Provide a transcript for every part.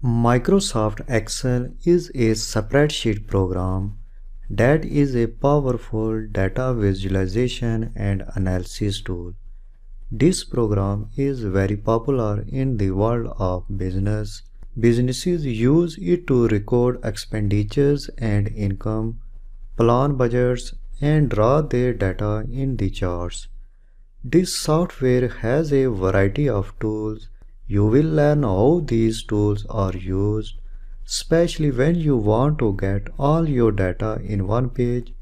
Microsoft Excel is a spreadsheet program that is a powerful data visualization and analysis tool. This program is very popular in the world of business. Businesses use it to record expenditures and income, plan budgets, and draw their data in the charts. This software has a variety of tools. You will learn how these tools are used, especially when you want to get all your data in one page.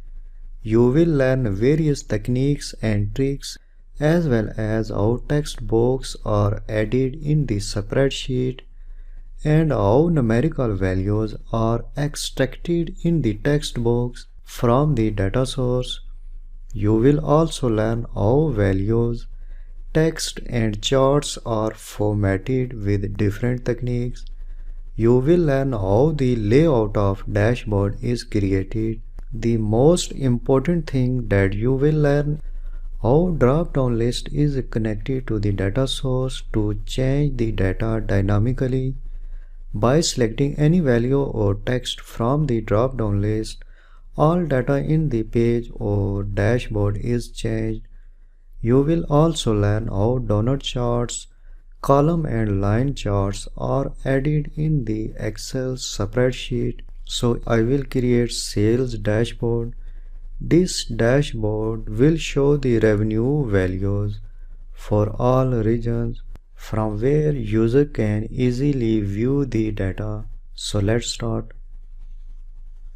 You will learn various techniques and tricks as well as how text boxes are added in the spreadsheet and how numerical values are extracted in the text box from the data source. You will also learn how values, text and charts are formatted with different techniques. You will learn how the layout of dashboard is created. The most important thing that you will learn how drop-down list is connected to the data source to change the data dynamically. By selecting any value or text from the drop-down list, all data in the page or dashboard is changed. You will also learn how donut charts, column and line charts are added in the Excel spreadsheet. So I will create sales dashboard. This dashboard will show the revenue values for all regions from where user can easily view the data. So let's start.